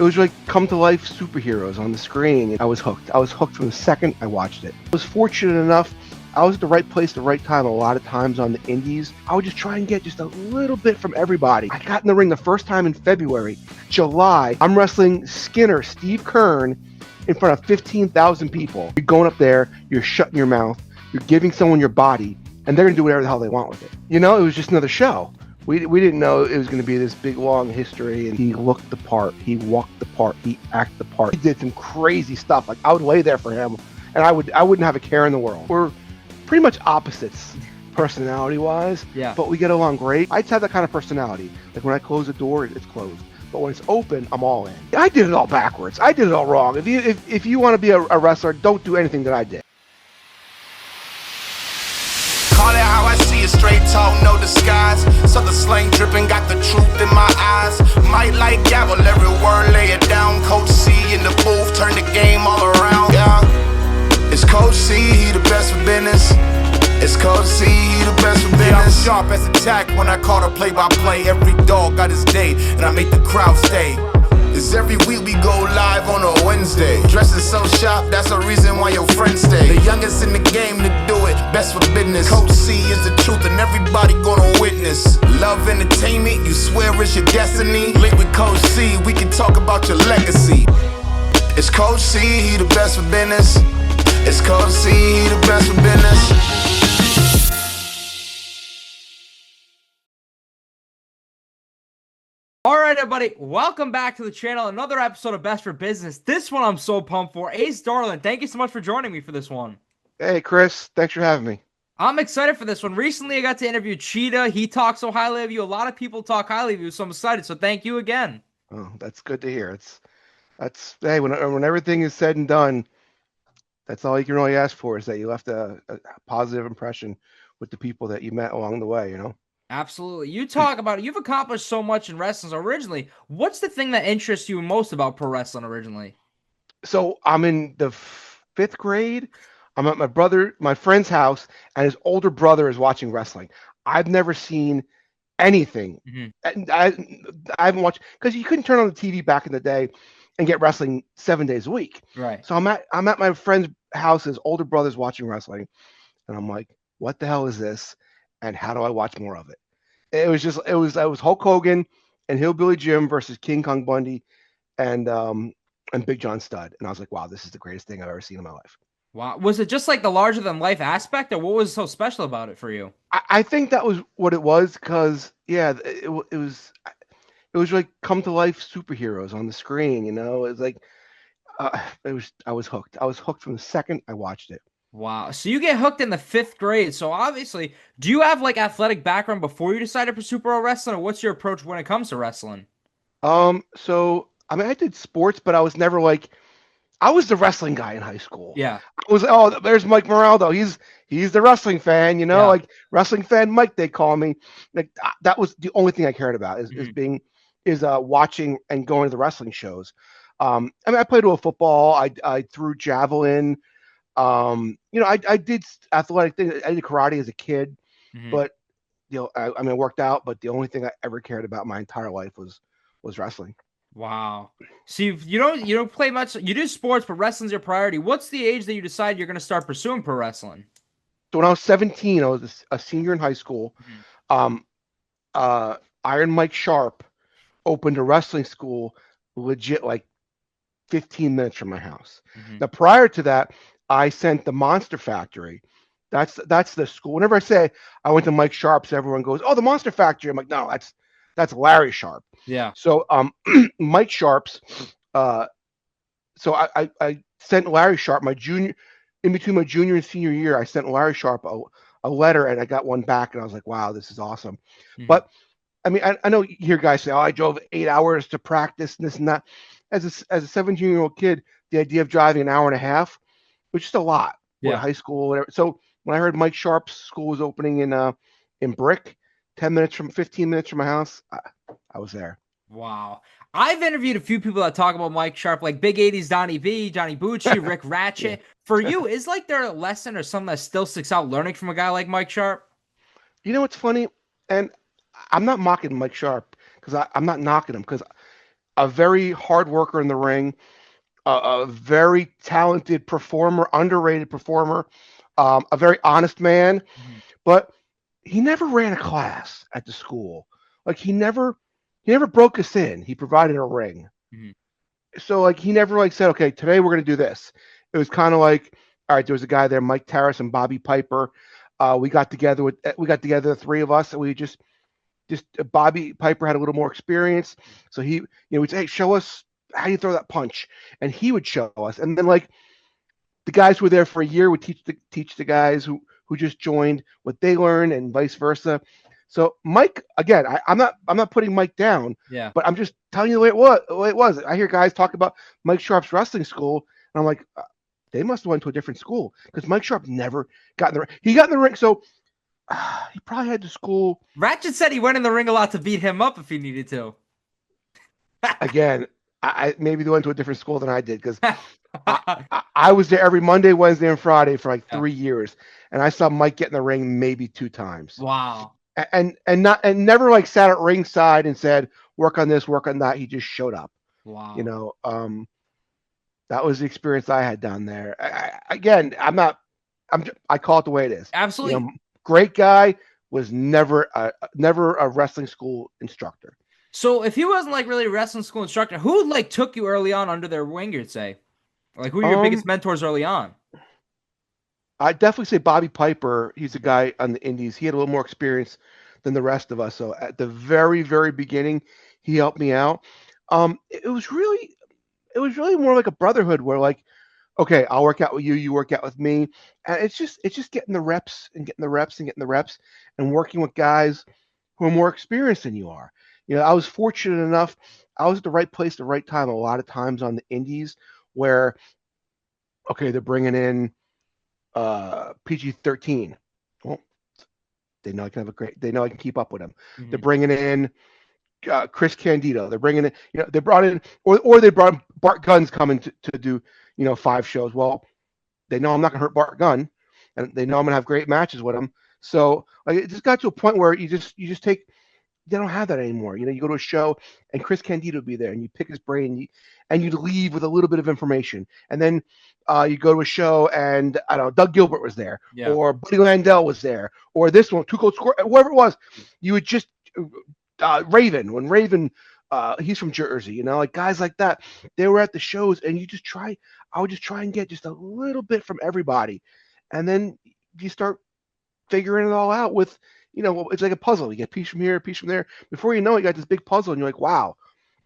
was like come to life superheroes on the screen. I was hooked. I was hooked from the second I watched it. I was fortunate enough. I was at the right place, the right time a lot of times on the indies. I would just try and get just a little bit from everybody. I got in the ring the first time in February. July, I'm wrestling Skinner, Steve Kern, in front of 15,000 people. You're going up there, you're shutting your mouth, you're giving someone your body, and they're going to do whatever the hell they want with it. You know, it was just another show. We didn't know it was going to be this big, long history, and he looked the part, he walked the part, he acted the part. He did some crazy stuff. Like, I would lay there for him, and I wouldn't have a care in the world. We're pretty much opposites personality-wise, yeah. But we get along great. I just have that kind of personality. Like, when I close the door, it's closed. But when it's open, I'm all in. I did it all backwards. I did it all wrong. If you want to be a wrestler, don't do anything that I did. Call it how I see it, straight talk, no disguise. So the slang dripping, got the truth in my eyes. Might like gavel, every word, lay it down. Coach C in the booth, turn the game all around. Yeah, it's Coach C, he the best for business. It's Coach C, he the best for business. Yeah, I'm sharp as attack when I call the play-by-play. Every dog got his day, and I make the crowd stay. It's every week we go live on a Wednesday. Dressing so sharp, that's the reason why your friends stay. The youngest in the game to do it, best for business. Coach C is the truth and everybody gonna witness. Love entertainment, you swear it's your destiny. Link with Coach C, we can talk about your legacy. It's Coach C, he the best for business. It's Coach C, he the best for business. All right, everybody, welcome back to the channel. Another episode of Best for Business. This one I'm so pumped for. Ace Darlin, thank you so much for joining me for this one. Hey, Chris, thanks for having me. I'm excited for this one. Recently, I got to interview Cheetah. He talks so highly of you. A lot of people talk highly of you, so I'm excited. So thank you again. Oh, that's good to hear. That's hey, when everything is said and done, that's all you can really ask for, is that you left a positive impression with the people that you met along the way, you know? Absolutely. You talk about it. You've accomplished so much in wrestling. So originally, what's the thing that interests you most about pro wrestling originally? So I'm in the fifth grade. I'm at my friend's house, and his older brother is watching wrestling. I've never seen anything. Mm-hmm. I haven't watched, because you couldn't turn on the TV back in the day and get wrestling 7 days a week. Right. So I'm at my friend's house. His older brother's watching wrestling, and I'm like, what the hell is this? And how do I watch more of it? It was Hulk Hogan and Hillbilly Jim versus King Kong Bundy and Big John Studd. And I was like, wow, this is the greatest thing I've ever seen in my life. Wow. Was it just like the larger than life aspect, or what was so special about it for you? I think that was what it was, because it was like come to life superheroes on the screen, you know? It was like I was hooked. I was hooked from the second I watched it. Wow. So you get hooked in the fifth grade. So obviously, do you have like athletic background before you decided to pursue pro wrestling, or what's your approach when it comes to wrestling? So I mean, I did sports, but I was never like, I was the wrestling guy in high school. Yeah. I was, oh, there's Mike Maraldo. He's the wrestling fan, you know, Yeah. like wrestling fan Mike, they call me. Like that was the only thing I cared about is watching and going to the wrestling shows. I mean, I played a little football. I threw javelin. You know, I did athletic things. I did karate as a kid, but you know, I mean, I worked out, but the only thing I ever cared about my entire life was wrestling. Wow. So you don't play much. You do sports, but wrestling's your priority. What's the age that you decide you're going to start pursuing pro wrestling? So when I was 17, I was a senior in high school. Iron Mike Sharpe opened a wrestling school legit like 15 minutes from my house. Now, prior to that, I sent the Monster Factory. That's the school. Whenever I say I went to Mike Sharpe's, everyone goes, "Oh, the Monster Factory." I'm like, no, that's Larry Sharpe. Yeah. So Mike Sharpe's. So I sent Larry Sharpe in between my junior and senior year. I sent Larry Sharpe a letter, and I got one back, and I was like, wow, this is awesome. But I mean, I know you hear guys say, oh, I drove 8 hours to practice and this and that. As a 17-year-old kid, the idea of driving an hour and a half was just a lot. Yeah. High school, whatever. So when I heard Mike Sharpe's school was opening in Brick, 15 minutes from my house, I was there. Wow. I've interviewed a few people that talk about Mike Sharpe, like Big 80s Donnie B, Johnny Bucci, Rick Ratchet. For you, is like there a lesson or something that still sticks out learning from a guy like Mike Sharpe? You know what's funny? And I'm not mocking Mike Sharpe, because I'm not knocking him, because a very hard worker in the ring, a very talented performer, underrated performer, a very honest man, but he never ran a class at the school. Like he never broke us in. He provided a ring. So like he never like said, okay, today we're gonna do this. It was kind of like, all right, there was a guy there, Mike Terrace and Bobby Piper. We got together, the three of us, and we just Bobby Piper had a little more experience, so he, would say, hey, show us how you throw that punch, and he would show us, and then like the guys who were there for a year would teach the guys who just joined what they learned, and vice versa. So Mike, again, I'm not putting Mike down, but I'm just telling you the way it was. I hear guys talk about Mike Sharpe's wrestling school, and I'm like, they must have went to a different school because Mike Sharpe never got in the ring. He got in the ring, so he probably had to school. Ratchet said he went in the ring a lot to beat him up if he needed to. Again, I maybe they went to a different school than I did because I was there every Monday, Wednesday, and Friday for like 3 years, and I saw Mike get in the ring maybe 2 times. Wow. And never like sat at ringside and said, work on this, work on that. He just showed up. Wow. That was the experience I had down there. I call it the way it is. Absolutely. Great guy, was never a wrestling school instructor. So if he wasn't like really a wrestling school instructor, who like took you early on under their wing, you'd say? Like who are your biggest mentors early on? I'd definitely say Bobby Piper. He's a guy on the indies. He had a little more experience than the rest of us. So at the very, very beginning, he helped me out. It was really more like a brotherhood where like, okay, I'll work out with you, you work out with me. And it's just getting the reps and working with guys who are more experienced than you are. I was fortunate enough. I was at the right place at the right time a lot of times on the indies where, okay, they're bringing in PG-13. Well, they know I can keep up with them. Mm-hmm. They're bringing in Chris Candido. They're bringing in, they brought in, or they brought Bart Gunn's coming to do, 5 shows. Well, they know I'm not going to hurt Bart Gunn, and they know I'm going to have great matches with him. So like, it just got to a point where you just take. They don't have that anymore. You go to a show and Chris Candido would be there, and you pick his brain, and you'd leave with a little bit of information. And then you go to a show and I don't know, Doug Gilbert was there, or Buddy Landell was there, or this one, Two Cold Score, whoever it was. You would just Raven, when Raven, he's from Jersey, like guys like that. They were at the shows, and I would just try and get just a little bit from everybody, and then you start figuring it all out with. It's like a puzzle. You get a piece from here, a piece from there. Before you know it, you got this big puzzle, and you're like, wow,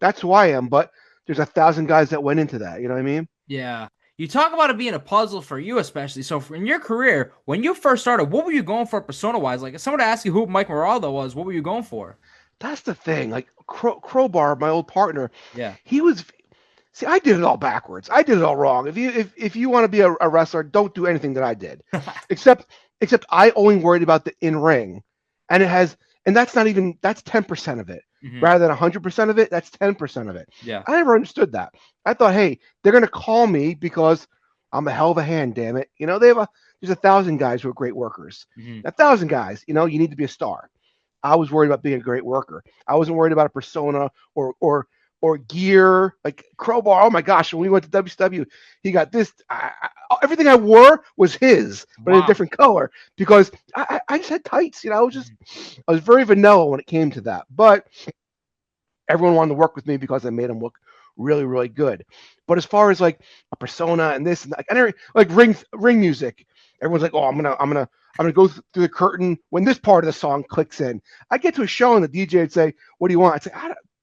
that's who I am. But there's 1,000 guys that went into that. You know what I mean? Yeah. You talk about it being a puzzle for you, especially. So in your career, when you first started, what were you going for persona-wise? Like, if someone asked you who Mike Maraldo was, what were you going for? That's the thing. Like, Crowbar, my old partner, he was... See, I did it all backwards. I did it all wrong. If you want to be a wrestler, don't do anything that I did. except I only worried about the in-ring. And that's 10% of it. Mm-hmm. Rather than 100% of it, that's 10% of it. Yeah. I never understood that. I thought, hey, they're going to call me because I'm a hell of a hand, damn it. There's 1,000 guys who are great workers. Mm-hmm. 1,000 guys, you need to be a star. I was worried about being a great worker. I wasn't worried about a persona or gear, like Crowbar. Oh my gosh, when we went to WCW, he got this. Everything I wore was his, but in a different color because I just had tights. I was very vanilla when it came to that. But everyone wanted to work with me because I made them look really, really good. But as far as like a persona and this and that, I never like ring music. Everyone's like, oh, I'm gonna go through the curtain when this part of the song clicks in. I get to a show and the DJ would say, what do you want? I'd say,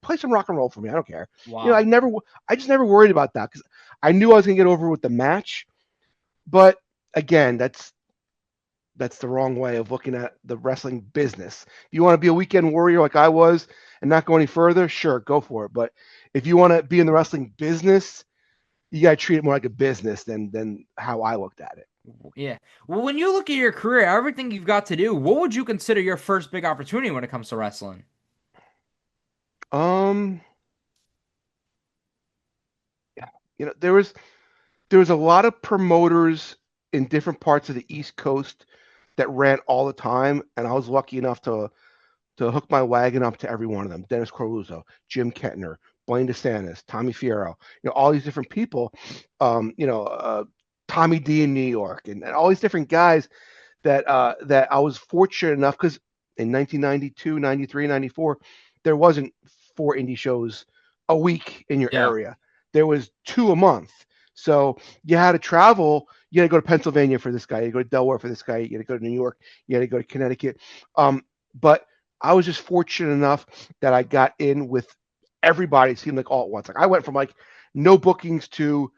play some rock and roll for me. I don't care. Wow. I just never worried about that because I knew I was gonna get over with the match. But again, that's the wrong way of looking at the wrestling business. If you want to be a weekend warrior like I was and not go any further, sure, go for it. But if you want to be in the wrestling business, you gotta treat it more like a business than how I looked at it. Yeah. Well, when you look at your career, everything you've got to do, what would you consider your first big opportunity when it comes to wrestling? There was a lot of promoters in different parts of the East Coast that ran all the time, and I was lucky enough to hook my wagon up to every one of them. Dennis Coralluzzo, Jim Kettner, Blaine DeSantis, Tommy Fierro, all these different people, Tommy D in New York, and all these different guys that I was fortunate enough, because in 1992, 93, 94, there wasn't 4 indie shows a week in your area. There was 2 a month. So you had to travel. You had to go to Pennsylvania for this guy. You had to go to Delaware for this guy. You had to go to New York. You had to go to Connecticut. But I was just fortunate enough that I got in with everybody. It seemed like all at once. Like I went from like no bookings to,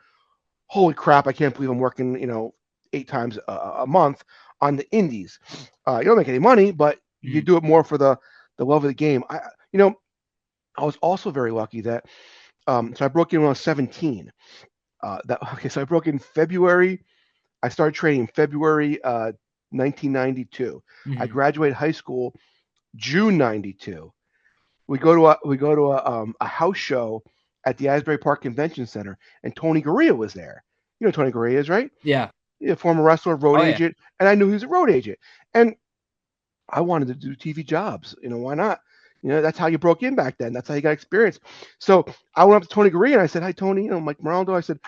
holy crap, I can't believe I'm working, 8 times a month on the indies. You don't make any money, but you do it more for the love of the game. I was also very lucky that, so I broke in when I was 17. So I broke in February. I started training in February 1992. I graduated high school June 92. We go to a house show at the Asbury Park Convention Center, and Tony Gurria was there. You know who Tony Gurria is, right? Yeah. He's a former wrestler, road agent, and I knew he was a road agent. And I wanted to do TV jobs. Why not? That's how you broke in back then. That's how you got experience. So I went up to Tony Gurria and I said, "Hi, Tony. Mike Maraldo." I said,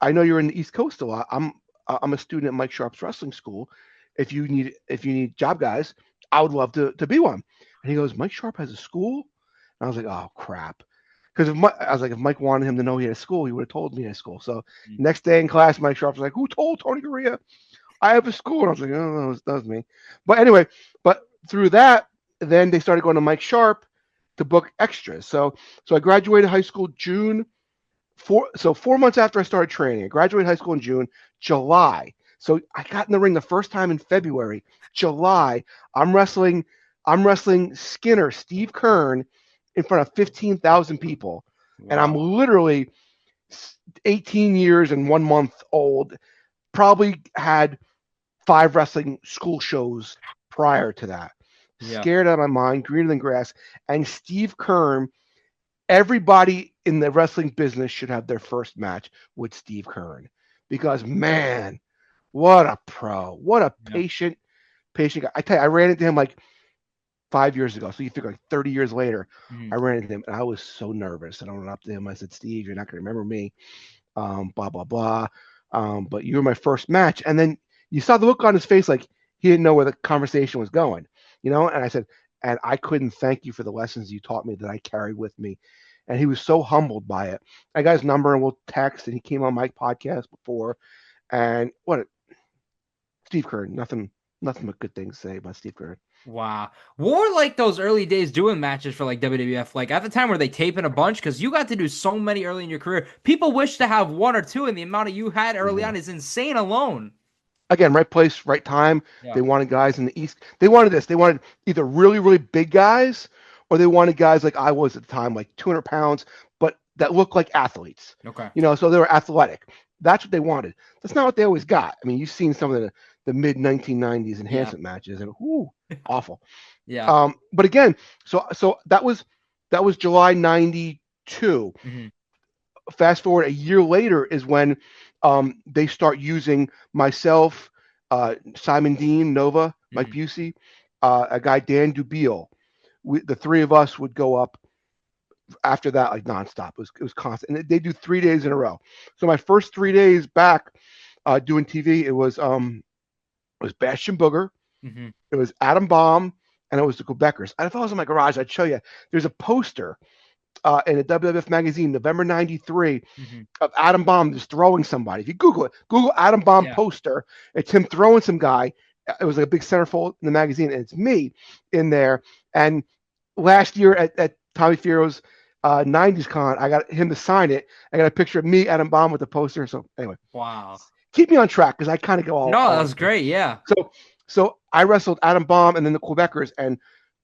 "I know you're in the East Coast a lot. I'm a student at Mike Sharpe's wrestling school. If you need job guys, I would love to be one." And he goes, "Mike Sharpe has a school?" And I was like, "Oh crap." Because if Mike wanted him to know he had a school, he would have told me he had a school. So next day in class, Mike Sharpe was like, "Who told Tony Gurria I have a school?" And I was like, "Oh, no, that was me." But anyway, through that, then they started going to Mike Sharpe to book extras. So I graduated high school June 4. So 4 months after I started training, I graduated high school in June. July. So I got in the ring the first time in February. July, I'm wrestling Skinner, Steve Kern, in front of 15,000 people. Wow. And I'm literally 18 years and 1 month old. Probably had 5 wrestling school shows prior to that. Yeah. Scared out of my mind, greener than grass. And Steve Kern, everybody in the wrestling business should have their first match with Steve Kern, because man, what a pro, what a patient guy. I tell you, I ran into him like 5 years ago. So you figure like 30 years later, I ran into him and I was so nervous. And I went up to him. I said, "Steve, you're not going to remember me. Blah, blah, blah. But you were my first match." And then you saw the look on his face, like he didn't know where the conversation was going, And I said, "And I couldn't thank you for the lessons you taught me that I carried with me." And he was so humbled by it. I got his number and we'll text, and he came on my podcast before. And Steve Kern, nothing but good things to say about Steve Kern. Wow. What were like those early days doing matches for like WWF? Like at the time, were they taping a bunch? Because you got to do so many early in your career. People wish to have 1 or 2, and the amount of you had early on is insane alone. Again, right place, right time. Yeah. They wanted guys in the East. They wanted this. They wanted either really, really big guys, or they wanted guys like I was at the time, like 200 pounds, but that looked like athletes. Okay. So they were athletic. That's what they wanted. That's not what they always got. I mean, you've seen some of the mid 1990s enhancement matches, and awful. Yeah. But again, so that was July 92. Mm-hmm. Fast forward a year later is when they start using myself, Simon Dean, Nova, Mike Busey, a guy, Dan Dubiel. The 3 of us would go up after that, like nonstop. It was constant. And they do 3 days in a row. So my first 3 days back doing TV, it was Bastion Booger, it was Adam Bomb, and it was the Quebecers. And if I was in my garage, I'd show you. There's a poster in a WWF magazine, November 93, of Adam Bomb just throwing somebody. If you Google Adam Bomb poster, it's him throwing some guy. It was like a big centerfold in the magazine, and it's me in there. And last year at Tommy Fierro's 90s con, I got him to sign it. I got a picture of me, Adam Bomb, with the poster. So anyway. Wow. Keep me on track, because I kind of go all. No, that was great. Yeah. So I wrestled Adam Bomb and then the Quebecers. And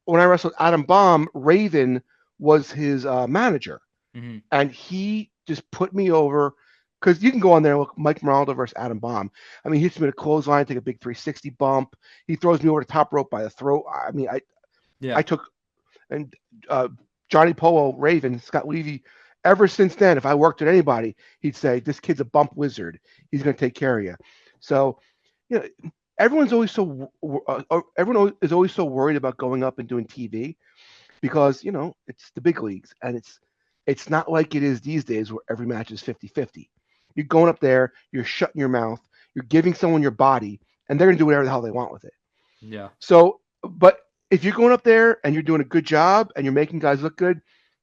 when I wrestled Adam Bomb, Raven was his manager. And he just put me over, because you can go on there and look, Mike Maraldo versus Adam Bomb. I mean, he hits me with a clothesline, take a big 360 bump. He throws me over the top rope by the throat. I mean, I took, and Johnny Polo, Raven, Scott Levy, ever since then, if I worked with anybody, he'd say, "This kid's a bump wizard. He's going to take care of you." So, everyone is always so worried about going up and doing TV. because it's the big leagues, and it's not like it is these days where every match is 50-50. You're going up there, you're shutting your mouth, you're giving someone your body, and they're gonna do whatever the hell they want with it. Yeah. So, but if you're going up there and you're doing a good job and you're making guys look good,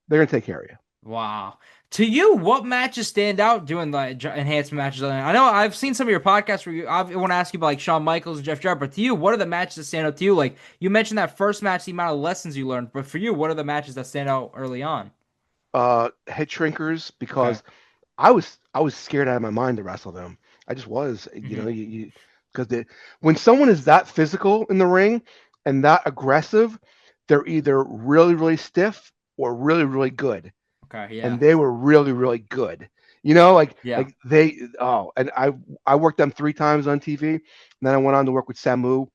they're gonna take care of you. Wow. To you, what matches stand out doing the enhancement matches? I know I've seen some of your podcasts where I want to ask you about like Shawn Michaels and Jeff Jarrett, but to you, what are the matches that stand out to you? Like you mentioned that first match, the amount of lessons you learned, but for you, what are the matches that stand out early on? Head shrinkers, because I was scared out of my mind to wrestle them. I just was, because when someone is that physical in the ring and that aggressive, they're either really, really stiff or really, really good. Okay, yeah. And they were really, really good. And I worked them 3 times on TV, and then I went on to work with Samu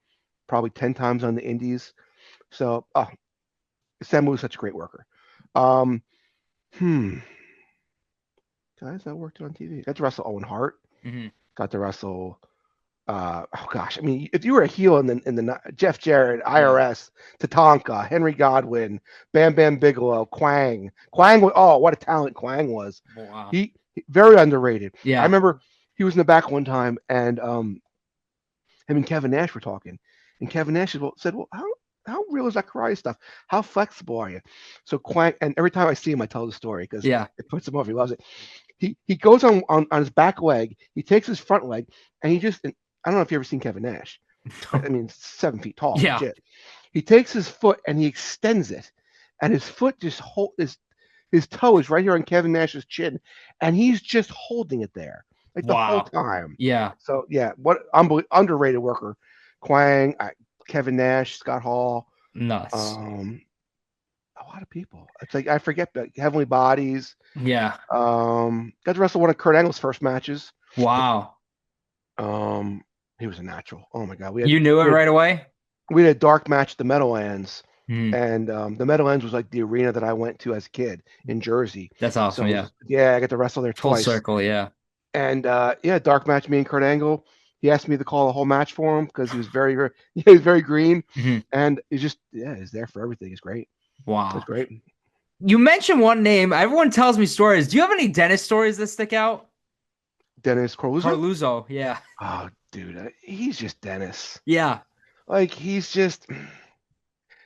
probably 10 times on the indies. So, Samu is such a great worker. Guys I worked on TV. Got to wrestle Owen Hart. Got to wrestle. If you were a heel in the Jeff Jarrett, IRS, Tatanka, Henry Godwin, Bam Bam Bigelow, Quang. What a talent Quang was. Wow. He very underrated. Yeah. I remember he was in the back one time, and him and Kevin Nash were talking, and Kevin Nash said, "Well, how real is that karate stuff? How flexible are you?" So Quang, and every time I see him, I tell the story because it puts him over. He loves it. He goes on his back leg. He takes his front leg, and he just. I don't know if you've ever seen Kevin Nash. 7 feet tall. Yeah. Legit. He takes his foot and he extends it, and his foot just his toe is right here on Kevin Nash's chin, and he's just holding it there like the whole time. Yeah. So what underrated worker, Quang, Kevin Nash, Scott Hall, nuts. A lot of people. It's like I forget, but Heavenly Bodies. Yeah. Got to wrestle one of Kurt Angle's first matches. Wow. He was a natural. Oh my God. You knew it right away? We had a dark match at the Meadowlands, and the Meadowlands was like the arena that I went to as a kid in Jersey. That's awesome. So, I got to wrestle there twice. Full circle, yeah. And dark match, me and Kurt Angle. He asked me to call the whole match for him because he was very, very green, and he's just he's there for everything. It's great. Wow, it's great. You mentioned one name. Everyone tells me stories. Do you have any Dennis stories that stick out? Dennis Coralluzzo? Coralluzzo, yeah. Oh, dude, he's just Dennis. Yeah. Like, he's just,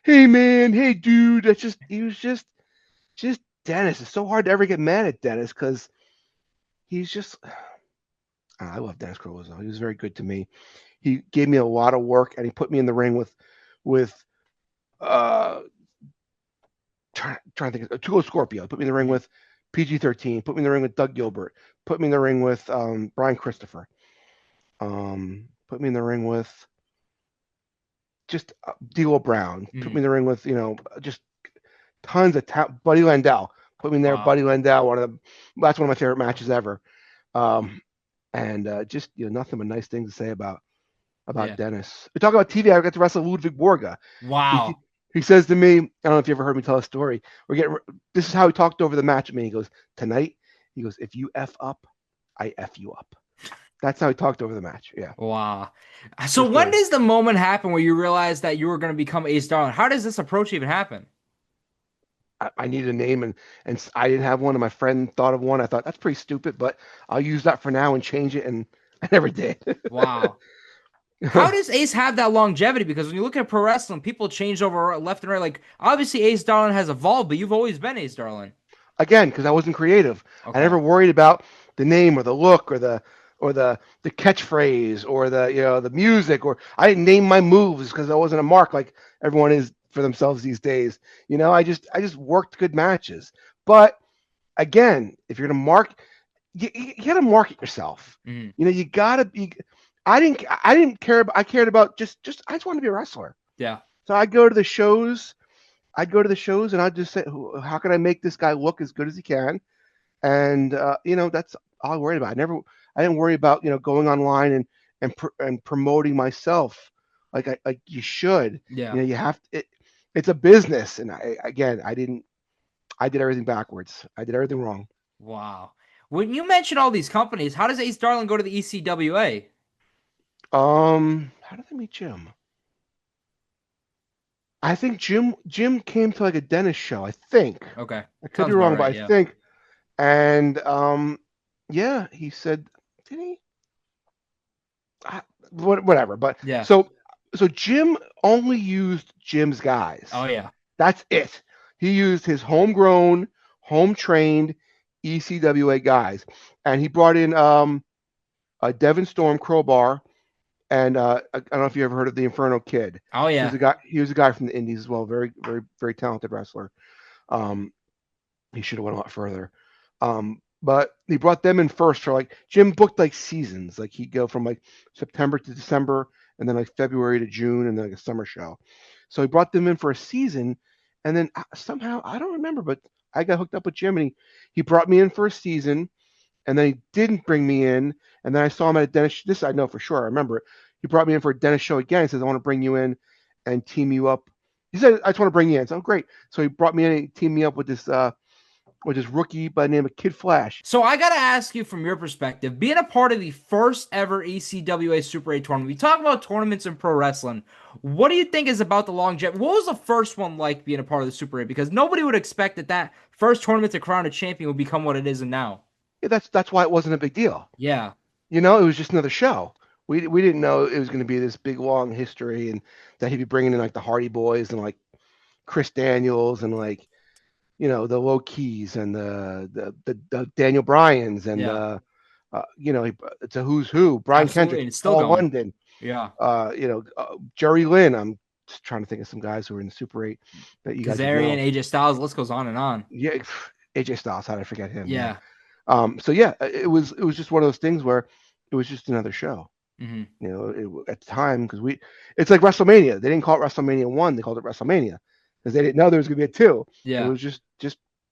hey, man, hey, dude. He was just Dennis. It's so hard to ever get mad at Dennis because he's just, I love Dennis Coralluzzo. He was very good to me. He gave me a lot of work, and he put me in the ring with trying to think of Tugo Scorpio. Put me in the ring with PG-13. Put me in the ring with Doug Gilbert. Put me in the ring with Brian Christopher. Put me in the ring with just D'Lo Brown. Put me in the ring with just tons of talent. Buddy Landau. Put me in there. Wow. Buddy Landau. That's one of my favorite matches ever. And just nothing but nice things to say about Dennis. We talk about TV. I got to wrestle Ludwig Borga. Wow. He says to me, I don't know if you ever heard me tell a story. This is how he talked over the match with me. He goes, tonight, if you F up, I F you up. That's how he talked over the match. Yeah. Wow. So when does the moment happen where you realize that you were going to become Ace Darling? How does this approach even happen? I needed a name, and I didn't have one, and my friend thought of one. I thought, that's pretty stupid, but I'll use that for now and change it, and I never did. Wow. How does Ace have that longevity? Because when you look at pro wrestling, people change over left and right. Like, obviously, Ace Darling has evolved, but you've always been Ace Darling. Again, because I wasn't creative. Okay. I never worried about the name or the look or the catchphrase or the music, or I didn't name my moves because I wasn't a mark like everyone is for themselves these days. I just worked good matches. But again, if you're gonna mark, you gotta market yourself. Mm-hmm. You gotta be. I didn't care about. I cared about just. I just wanted to be a wrestler. Yeah. So I'd go to the shows. And I'd just say, how can I make this guy look as good as he can? And that's all I worried about. I didn't worry about going online and promoting myself like you should. Yeah. You have to. It's a business, and I did everything backwards. I did everything wrong. Wow. When you mention all these companies, how does Ace Darling go to the ECWA? How did I meet Jim? I think Jim came to like a dentist show. I think Okay. I could Sounds be about wrong, but right, I yeah. think. And yeah, he said, did he? Whatever. But Yeah. so Jim only used Jim's guys. Oh yeah. That's it. He used his homegrown, home trained ECWA guys, and he brought in a Devon Storm, Crowbar, and I don't know if you ever heard of the Inferno Kid. Oh He yeah. was a guy. He was a guy from the Indies as well. Very, very, very talented wrestler. He should have went a lot further. But he brought them in first for like Jim booked like seasons. Like he'd go from like September to December, and then like February to June, and then like a summer show. So he brought them in for a season, and then somehow I don't remember, but I got hooked up with Jim, and he brought me in for a season, and then he didn't bring me in, and then I saw him at a dentist. This I know for sure. I remember it. He brought me in for a dentist show again. He says, "I want to bring you in and team you up." He said, "I just want to bring you in." So great. So he brought me in and teamed me up with this rookie by the name of Kid Flash. So I gotta ask you from your perspective, being a part of the first ever ECWA Super 8 tournament, we talk about tournaments in pro wrestling. What do you think is about the longevity? What was the first one like being a part of the Super 8? Because nobody would expect that first tournament to crown a champion would become what it is now. Yeah, that's why it wasn't a big deal. Yeah. You know, it was just another show. We didn't know it was going to be this big long history, and that he'd be bringing in like the Hardy Boys and like Chris Daniels and like, you know, the Low Keys and the Daniel Bryans and you know, it's a who's who. Brian Absolutely, and Kendrick, it's still Paul going. London, Yeah. you know, Jerry Lynn. I'm just trying to think of some guys who were in the Super 8 that you guys would know. Kazarian, AJ Styles, list goes on and on. Yeah, AJ Styles. How did I forget him? Yeah. So yeah, it was just one of those things where it was just another show. Mm-hmm. You know, at the time, because it's like WrestleMania. They didn't call it WrestleMania 1; they called it WrestleMania because they didn't know there was going to be a 2. Yeah. It was just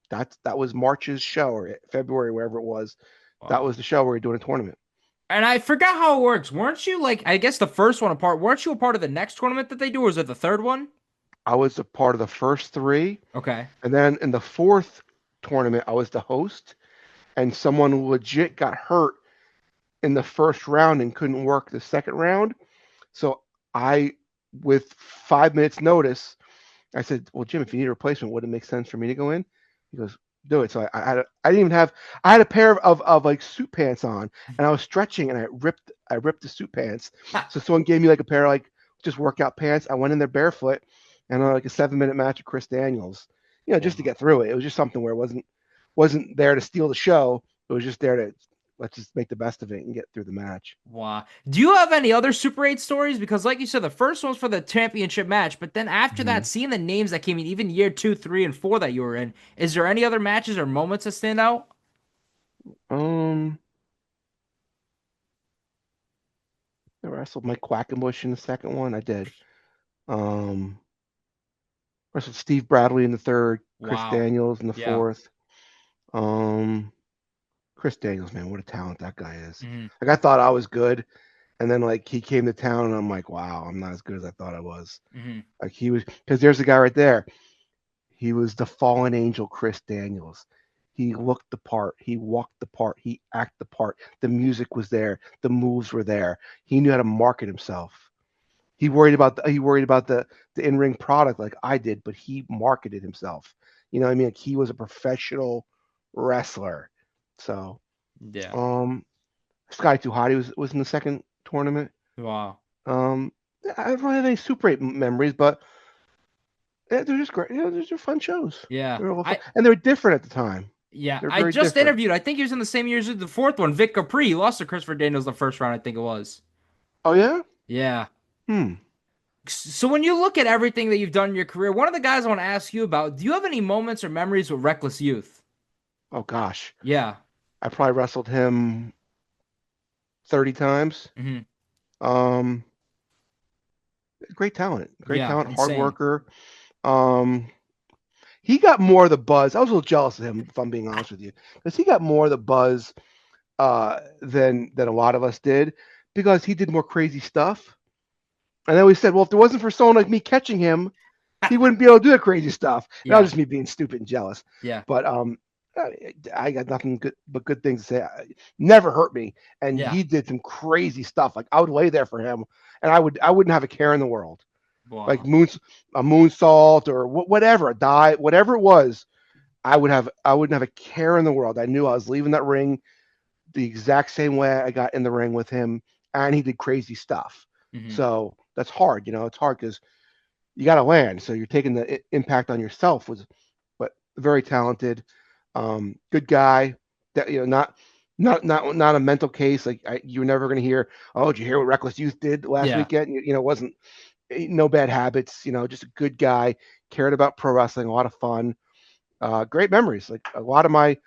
that was March's show, or February, wherever it was. Wow. That was the show where you're doing a tournament. And I forgot how it works. Weren't you like, I guess the first one apart, weren't you a part of the next tournament that they do, or was it the third one? I was a part of the first 3. Okay. And then in the 4th tournament, I was the host, and someone legit got hurt in the first round and couldn't work the second round. So I, with 5 minutes notice, I said, "Well, Jim, if you need a replacement, would it make sense for me to go in?" He goes, "Do it." So I didn't even have. I had a pair of like suit pants on, and I was stretching, and I ripped the suit pants. So someone gave me like a pair of like just workout pants. I went in there barefoot, and like a 7-minute match with Chris Daniels, you know, just to get through it. It was just something where it wasn't there to steal the show. It was just there to, let's just make the best of it and get through the match. Wow. Do you have any other Super 8 stories? Because like you said, the first one was for the championship match, but then after that, seeing the names that came in, even year 2, 3, and 4 that you were in, is there any other matches or moments that stand out? I wrestled Mike Quackenbush in the second one. I did. Wrestled Steve Bradley in the third. Chris Daniels in the fourth. Chris Daniels, man, what a talent that guy is. Like, I thought I was good, and then like he came to town, and I'm like, wow, I'm not as good as I thought I was. Like, he was, because there's a guy right there. He was the fallen angel, Chris Daniels. He looked the part. He walked the part. He acted the part. The music was there. The moves were there. He knew how to market himself. He worried about the in-ring product like I did, but he marketed himself. You know what I mean? Like, he was a professional wrestler. So, yeah. Sky Too Hotty was in the second tournament. Wow. I don't really have any Super 8 memories, but they're just great. You know, they're just fun shows. Yeah. And they're different at the time. Yeah. I just interviewed, I think he was in the same years as the fourth one, Vic Capri. He lost to Christopher Daniels the first round, I think it was. Oh, yeah? Yeah. So when you look at everything that you've done in your career, one of the guys I want to ask you about, do you have any moments or memories with Reckless Youth? Oh, gosh. Yeah. I probably wrestled him 30 times. Great talent. Insane. Hard worker. He got more of the buzz. I was a little jealous of him, if I'm being honest with you, because he got more of the buzz than a lot of us did, because he did more crazy stuff. And then we said, well, if there wasn't for someone like me catching him, he wouldn't be able to do the crazy stuff. And that was just me being stupid and jealous. Yeah. But I got nothing but good things to say. Never hurt me, and he did some crazy stuff. Like, I would lay there for him, and I wouldn't have a care in the world. like Wow. a moonsault or whatever, a dive, whatever it was. I wouldn't have a care in the world. I knew I was leaving that ring the exact same way I got in the ring with him, and he did crazy stuff. Mm-hmm. So that's hard, it's hard because you got to land. So you're taking the impact on yourself. But very talented, good guy. That not a mental case. Like you're never going to hear, oh, did you hear what Reckless Youth did last weekend? Wasn't no bad habits. Just a good guy. Cared about pro wrestling. A lot of fun. Great memories. Like a lot of my,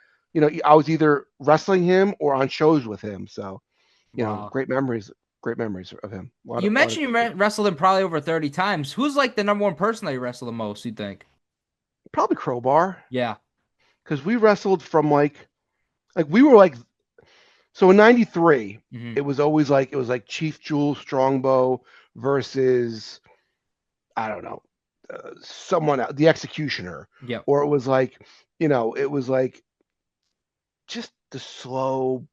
I was either wrestling him or on shows with him. So, Wow. great memories of him. You mentioned you wrestled him probably over 30 times. Who's like the number one person that you wrestled the most, you think? Probably Crowbar. Yeah. Because we wrestled from like we were like, so in 93, Mm-hmm. it was like Chief Jewel Strongbow versus, I don't know, someone else, the Executioner. Yeah. Or it was like, it was like just the slower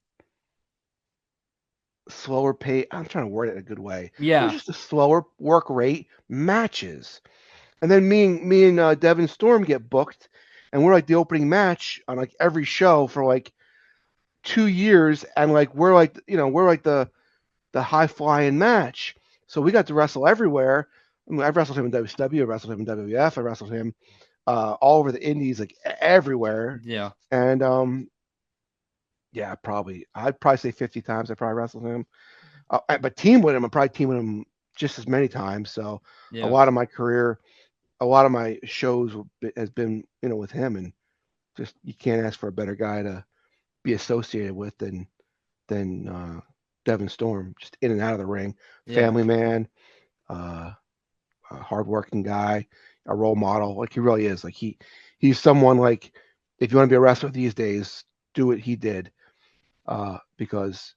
pace. I'm trying to word it in a good way. Yeah. It was just a slower work rate matches. And then me and Devon Storm get booked, and we're like the opening match on like every show for like 2 years, and like we're like the high flying match. So we got to wrestle everywhere. I mean, I've wrestled him in WCW, I wrestled him in WWF, I wrestled him all over the indies, like everywhere. Yeah. And yeah, I'd probably say 50 times I probably wrestled him. But team with him, I'm probably teaming him just as many times. So a lot of my career, a lot of my shows has been, with him, and just you can't ask for a better guy to be associated with than Devon Storm. Just in and out of the ring, family man, a hardworking guy, a role model. Like he really is. Like he's someone like if you want to be a wrestler these days, do what he did, because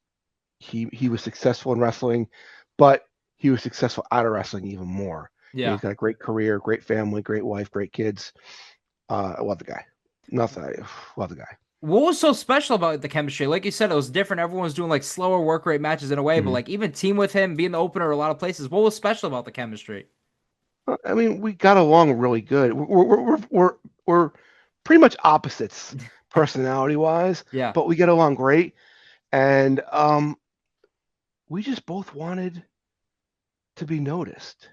he was successful in wrestling, but he was successful out of wrestling even more. Yeah. He's got a great career, great family, great wife, great kids. I love the guy. Love the guy. What was so special about the chemistry? Like you said, it was different. Everyone was doing like slower work rate matches in a way, but like even team with him, being the opener a lot of places. What was special about the chemistry? I mean, we got along really good. We're pretty much opposites personality wise, Yeah. but we get along great. And we just both wanted to be noticed.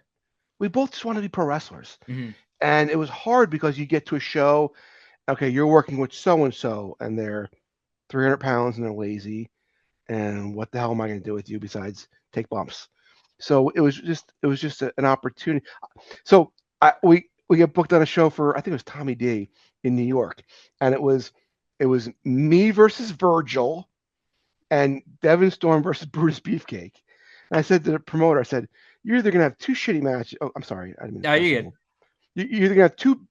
We both just wanted to be pro wrestlers. Mm-hmm. And it was hard because you get to a show, okay, you're working with so-and-so, and they're 300 pounds and they're lazy. And what the hell am I going to do with you besides take bumps? So it was just an opportunity. So we get booked on a show for, I think it was Tommy D in New York. And it was me versus Virgil and Devon Storm versus Brutus Beefcake. And I said to the promoter, I said, you're either going to have two shitty matches. Oh, I'm sorry. I didn't mean No, you're good. You're either going to have two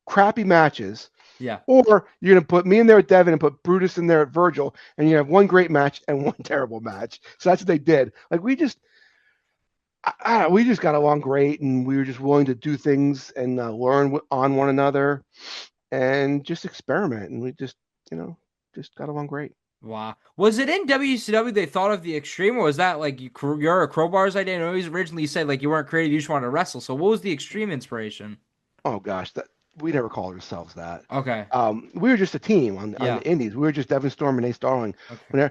crappy matches. Yeah. Or you're going to put me in there at Devon and put Brutus in there at Virgil, and you have one great match and one terrible match. So that's what they did. Like we just got along great, and we were just willing to do things and learn on one another and just experiment. And we just got along great. Wow. Was it in WCW they thought of the Extreme, or was that like your a Crowbar's idea? I know originally you said like you weren't creative, you just wanted to wrestle. So what was the Extreme inspiration? Oh gosh, we never called ourselves that. Okay. We were just a team on the indies. We were just Devon Storm and Ace Darling. Okay.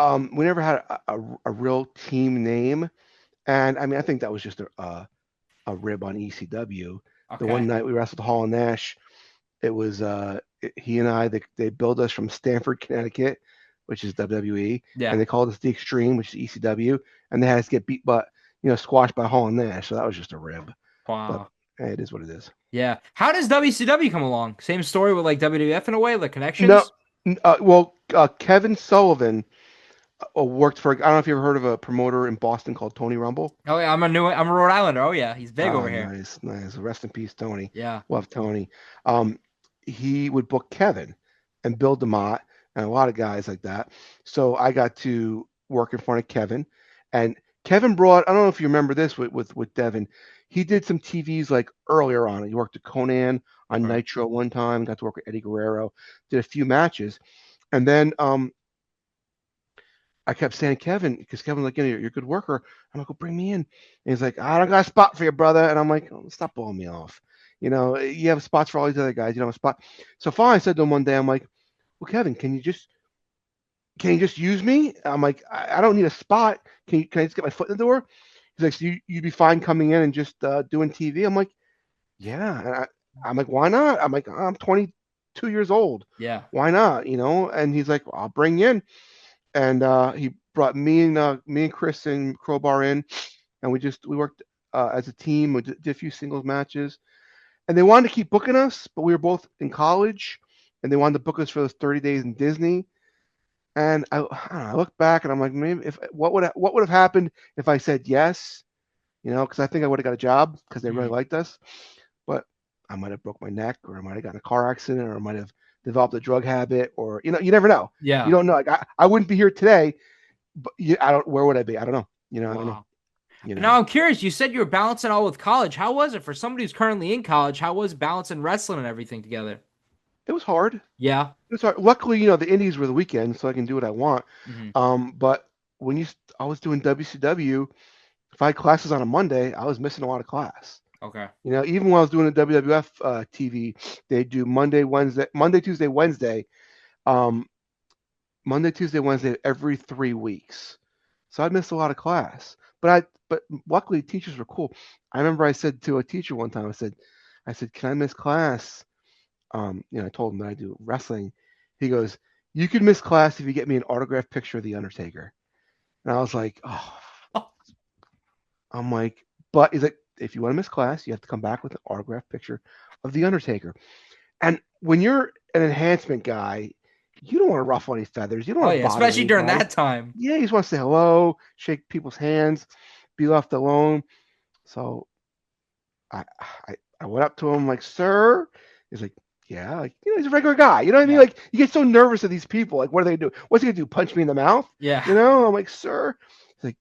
We never had a real team name, and I mean I think that was just a rib on ECW. Okay. The one night we wrestled Hall and Nash, it was he and I. They billed us from Stamford, Connecticut, which is WWE, and they called us the Extreme, which is ECW, and they had us get beat, squashed by Hall and Nash. So that was just a rib. Wow. But, it is what it is. Yeah. How does WCW come along? Same story with like WWF in a way, like connections? No. Kevin Sullivan worked for, I don't know if you ever heard of a promoter in Boston called Tony Rumble. Oh yeah, I'm a Rhode Islander. Oh yeah, he's big over here. Nice. Rest in peace, Tony. Yeah. Love Tony. He would book Kevin and Bill DeMott and a lot of guys like that. So I got to work in front of Kevin, and Kevin brought, I don't know if you remember this with Devon. He did some TVs like earlier on. He worked at Conan on Nitro one time, got to work with Eddie Guerrero, did a few matches. And then I kept saying, Kevin, because Kevin's like, you're a good worker. I'm like, well, bring me in. And he's like, I don't got a spot for you, brother. And I'm like, oh, stop blowing me off. You have spots for all these other guys. You don't have a spot. So finally I said to him one day, I'm like, well, Kevin, can you just use me? I'm like, I don't need a spot. Can I just get my foot in the door? He's like, so you'd be fine coming in and just doing TV? I'm like, yeah. And I'm like, why not? I'm like, I'm 22 years old. Yeah. Why not? And he's like, well, I'll bring you in. And he brought me and Chris and Crowbar in, and we worked as a team. We did a few singles matches, and they wanted to keep booking us, but we were both in college, and they wanted to book us for those 30 days in Disney. And I don't know, I look back and I'm like, maybe what would have happened if I said yes, because I think I would have got a job because they really liked us, but I might have broke my neck, or I might have gotten a car accident, or I might have developed a drug habit, or you never know. Yeah. You don't know. Like I wouldn't be here today, but where would I be? I don't know. I don't know. Now I'm curious, you said you were balancing all with college. How was it for somebody who's currently in college? How was balancing wrestling and everything together? It was hard. Yeah. It was hard. Luckily, the indies were the weekend, so I can do what I want. But when I was doing WCW, if I had classes on a Monday, I was missing a lot of class. Okay. Even when I was doing the WWF TV, they do Monday, Tuesday, Wednesday, every 3 weeks. So I'd miss a lot of class. But luckily teachers were cool. I remember I said to a teacher one time, I said, can I miss class? I told him that I do wrestling. He goes, you can miss class if you get me an autographed picture of the Undertaker. And I was like, oh. I'm like, but he's like, if you want to miss class, you have to come back with an autographed picture of the Undertaker. And when you're an enhancement guy, you don't want to ruffle any feathers. You don't want to bother especially during anybody. that time. Yeah, you just want to say hello, shake people's hands, be left alone. So I went up to him like, sir. He's like, yeah, like, he's a regular guy. You know what I mean? Like, you get so nervous of these people. Like, what do they do? What's he gonna do? Punch me in the mouth? Yeah. I'm like, sir. He's like,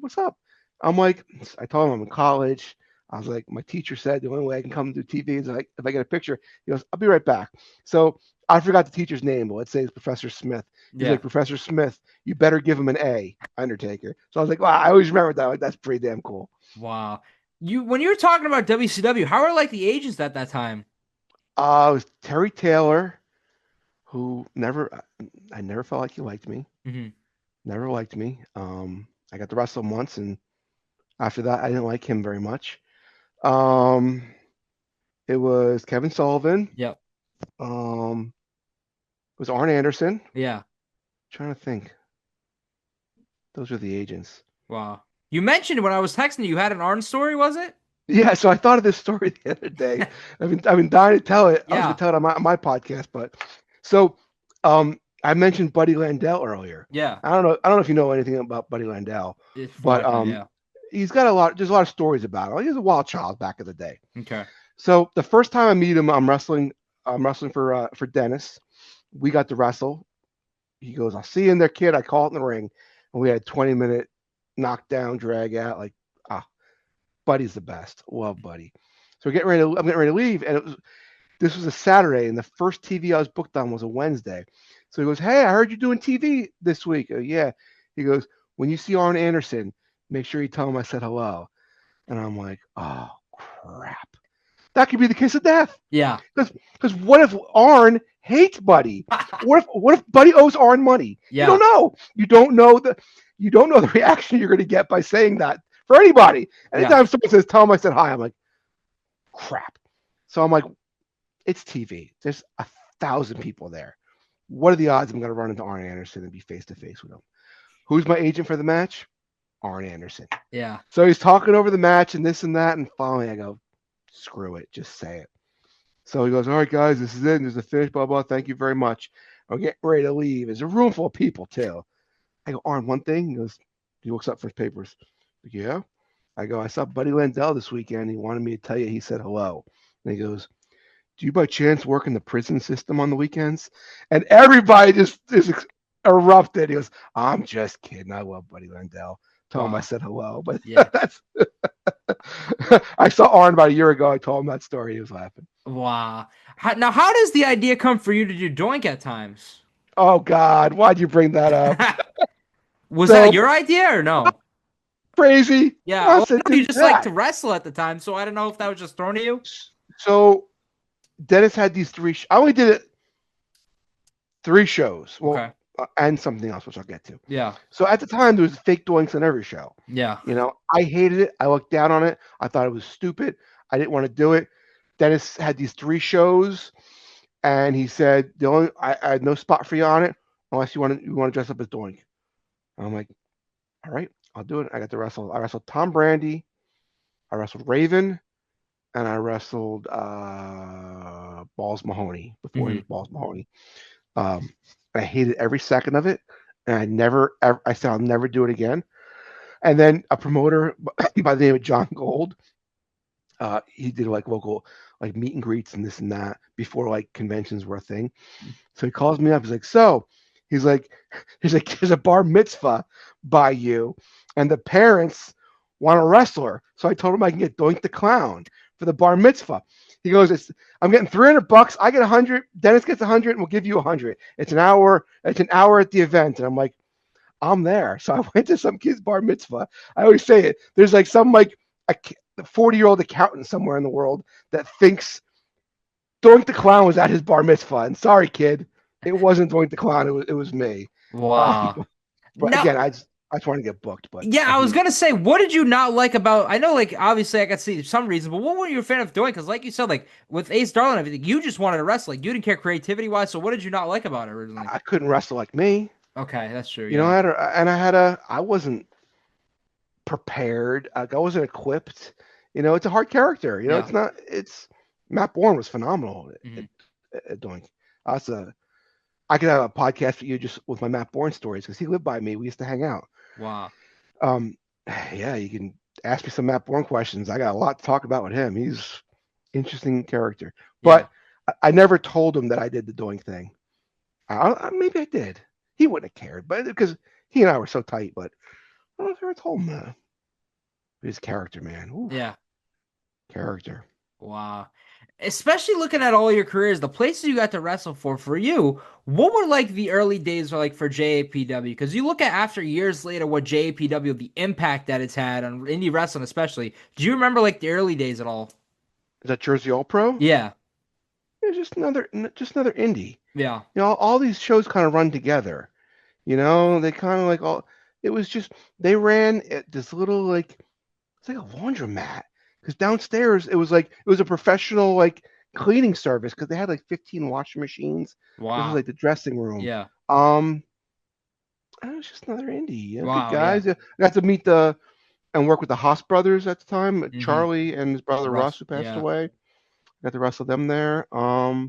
what's up? I'm like, I told him I'm in college. I was like, my teacher said the only way I can come do TV is like if I get a picture. He goes, I'll be right back. So I forgot the teacher's name, but let's say it's Professor Smith. He's like, Professor Smith, you better give him an A, Undertaker. So I was like, wow, I always remember that. Like, that's pretty damn cool. Wow. When you were talking about WCW, how were like the agents at that time? It was Terry Taylor, who I never felt like he liked me. Mm-hmm. Never liked me. I got to wrestle him once, and after that, I didn't like him very much. It was Kevin Sullivan. Yep. It was Arn Anderson. Yeah. I'm trying to think. Those are the agents. Wow. You mentioned when I was texting you had an Arn story, was it? Yeah, so I thought of this story the other day. I've been dying to tell it. Yeah. I was going to tell it on my podcast, but so I mentioned Buddy Landell earlier. Yeah. I don't know if you know anything about Buddy Landell, but he's got there's a lot of stories about him. He was a wild child back in the day. Okay. So the first time I meet him, I'm wrestling for Dennis. We got to wrestle. He goes, I'll see you in there, kid. I call it in the ring. And we had a 20-minute knockdown, drag out. Like, Buddy's the best. Love Buddy. So I'm getting ready to leave. And this was a Saturday, and the first TV I was booked on was a Wednesday. So he goes, hey, I heard you doing TV this week. Yeah. He goes, when you see Arn Anderson, make sure you tell him I said hello. And I'm like, oh, crap. That could be the kiss of death. Yeah. Because what if Arn hates Buddy? what if Buddy owes Arn money? Yeah. You don't know. You don't know the reaction you're going to get by saying that for anybody. Anytime someone says, tell him I said hi, I'm like, crap. So I'm like, it's TV. There's 1,000 people there. What are the odds I'm going to run into Arn Anderson and be face to face with him? Who's my agent for the match? Arn Anderson. Yeah. So he's talking over the match and this and that, and finally I go, screw it, just say it. So he goes, all right, guys, this is it. And there's a finish, blah, blah. Thank you very much. I'm getting ready to leave. There's a room full of people, too. I go, Arn, one thing? He goes, he looks up for his papers. Like, yeah. I go, I saw Buddy Landell this weekend. He wanted me to tell you he said hello. And he goes, do you by chance work in the prison system on the weekends? And everybody just erupted. He goes, I'm just kidding. I love Buddy Landell. Tell him I said hello. But that's I saw Arn about a year ago. I told him that story. He was laughing. Wow. Now, how does the idea come for you to do Doink at times? Oh, God. Why'd you bring that up? Was So that your idea or no? crazy. Yeah, I well, said, you "Do just like that." to wrestle at the time, so I don't know if that was just thrown at you. So Dennis had these three. I only did it 3 shows. Well, Okay. and something else, which I'll get to. Yeah. So at the time, there was fake doinks on every show. Yeah. I hated it. I looked down on it. I thought it was stupid. I didn't want to do it. Dennis had these 3 shows, and he said I had no spot for you on it unless you want to dress up as Doink. And I'm like, all right, I'll do it. I got to wrestle. I wrestled Tom Brandy, I wrestled Raven, and I wrestled Balls Mahoney before he was Balls Mahoney. I hated every second of it, and I said I'll never do it again. And then a promoter by the name of John Gold, he did like local like meet and greets and this and that before like conventions were a thing. So he calls me up. He's like, there's a bar mitzvah by you, and the parents want a wrestler. So I told him I can get Doink the Clown for the bar mitzvah. He goes, I'm getting $300. I get 100. Dennis gets 100, and we'll give you 100. It's an hour. It's an hour at the event, and I'm like, I'm there. So I went to some kid's bar mitzvah. I always say it. There's like some like a 40-year-old accountant somewhere in the world that thinks Doink the Clown was at his bar mitzvah. And sorry, kid, it wasn't Doink the Clown. It was me. Wow. But again, I just want to get booked. But yeah, I was gonna say, what did you not like about? I know, like obviously, I could see some reasons, but what were you a fan of doing? Because, like you said, like with Ace Darling and everything, you just wanted to wrestle. Like you didn't care creativity wise. So what did you not like about it originally? I couldn't wrestle like me. Okay, that's true. I wasn't prepared. I wasn't equipped. It's a hard character. It's Matt Bourne was phenomenal at Doink. I could have a podcast for you just with my Matt Bourne stories because he lived by me. We used to hang out. Wow. Yeah, you can ask me some Matt Bourne questions. I got a lot to talk about with him. He's interesting character. But I never told him that I did the Doink thing. Maybe I did. He wouldn't have cared, but because he and I were so tight. But I don't know if I ever told him that. His character, man. Ooh, yeah. Character. Wow. Especially looking at all your careers, the places you got to wrestle for you, what were like the early days like for JAPW? Because you look at after years later what JAPW, the impact that it's had on indie wrestling especially. Do you remember like the early days at all? Is that Jersey All Pro? Yeah. It's just another indie. Yeah. All these shows kind of run together. They kind of like it was just, they ran at this little like, it's like a laundromat. Because downstairs it was a professional like cleaning service because they had like 15 washing machines. Wow. This was like the dressing room. Yeah. It was just another indie. Wow, good guys. I got to meet and work with the Haas brothers at the time. Charlie and his brother Russ, who passed away. Got to wrestle them there. I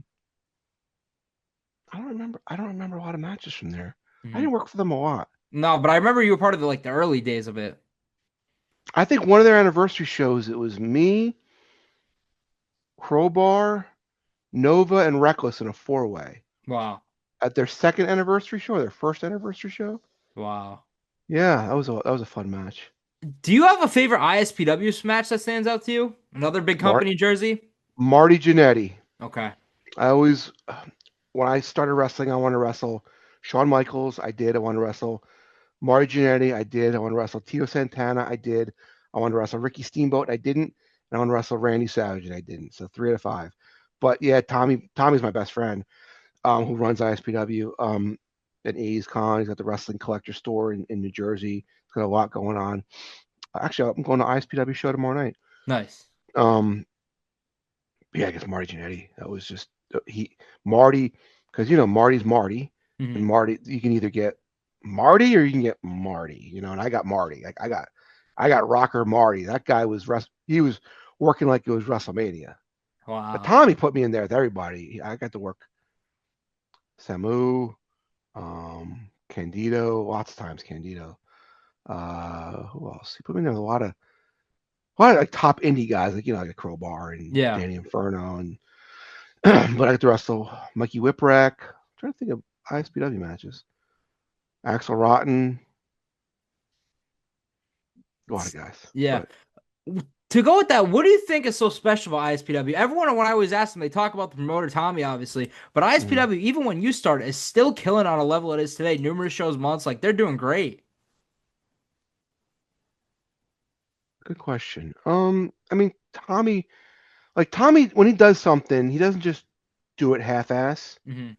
don't remember a lot of matches from there. I didn't work for them a lot. No, but I remember you were part of the early days of it. I think one of their anniversary shows, it was me, Crowbar, Nova, and Reckless in a 4-way. Wow. At their second anniversary show, their first anniversary show. Wow. Yeah, that was a fun match. Do you have a favorite ISPW match that stands out to you? Another big company in Jersey? Marty Jannetty. Okay. I always, when I started wrestling, I wanted to wrestle Shawn Michaels. I did. I wanted to wrestle Marty Jannetty. I did. I wanted to wrestle Tito Santana. I did. I wanted to wrestle Ricky Steamboat. I didn't. And I wanted to wrestle Randy Savage, and I didn't. So 3 out of 5. But yeah, Tommy's my best friend, who runs ISPW at A's Con. He's got the Wrestling Collector store in New Jersey. He's got a lot going on. Actually, I'm going to ISPW show tomorrow night. Nice. Yeah, I guess Marty Jannetty. That was just Marty, because Marty's Marty, and Marty, you can either get Marty or you can get Marty. And I got Marty. Like I got Rocker Marty. That guy was he was working like it was WrestleMania. Wow. But Tommy put me in there with everybody. I got to work Samu, Candido, lots of times Candido. Who else? He put me in there with a lot of like top indie guys, like like a Crowbar and Danny Inferno, and but I got to wrestle Mikey Whipwreck. I'm trying to think of ISPW matches. Axel Rotten. A lot of guys. Yeah. But to go with that, what do you think is so special about ISPW? Everyone, when I always ask them, they talk about the promoter Tommy, obviously, but ISPW, even when you started, is still killing on a level it is today. Numerous shows, months, like they're doing great. Good question. I mean, Tommy, when he does something, he doesn't just do it half-ass. Mm-hmm.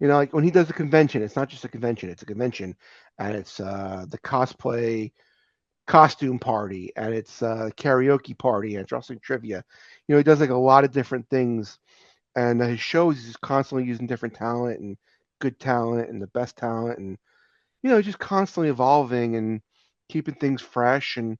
You know, like when he does a convention, it's not just a convention; it's a convention, and it's the cosplay costume party, and it's karaoke party, and it's wrestling trivia. You know, he does like a lot of different things, and his shows he's constantly using different talent and good talent and the best talent, and just constantly evolving and keeping things fresh and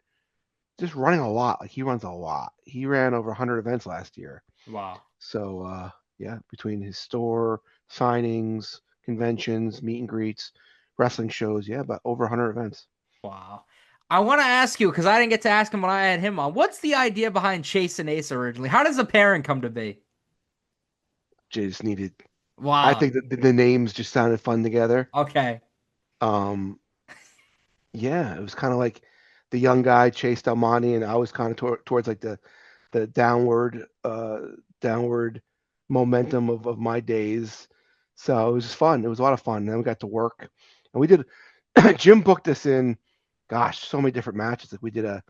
just running a lot. Like he runs a lot. He ran over 100 events last year. Wow. So yeah, between his store signings, conventions, meet and greets, wrestling shows, yeah, about over 100 events. Wow. I want to ask you, because I didn't get to ask him when I had him on, what's the idea behind Chase and Ace originally? How does the pairing come to be? Just needed. I Wow. think that the names just sounded fun together. Okay. Yeah, it was kind of like the young guy Chase Del Monte, and I was kind of towards like the downward momentum of my days. So it was just fun. It was a lot of fun. And then we got to work, and we did. Jim booked us in, gosh, so many different matches. Like we did a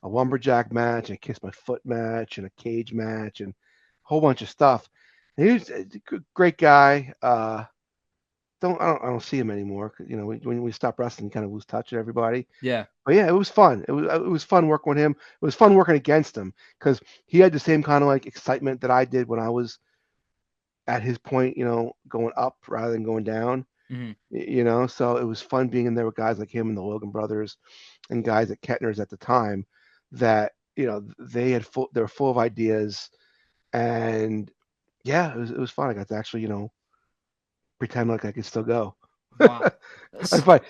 lumberjack match, and a kiss my foot match, and a cage match, and a whole bunch of stuff. And he was a great guy. I don't see him anymore. When we stop wrestling, you kind of lose touch with everybody. Yeah. But yeah, it was fun. It was fun working with him. It was fun working against him because he had the same kind of like excitement that I did when I was at his point, going up rather than going down. Mm-hmm. So it was fun being in there with guys like him and the Logan brothers and guys at Kettner's at the time that, they were full of ideas, and yeah, it was fun. I got to actually, pretend like I could still go. Wow. That's fine.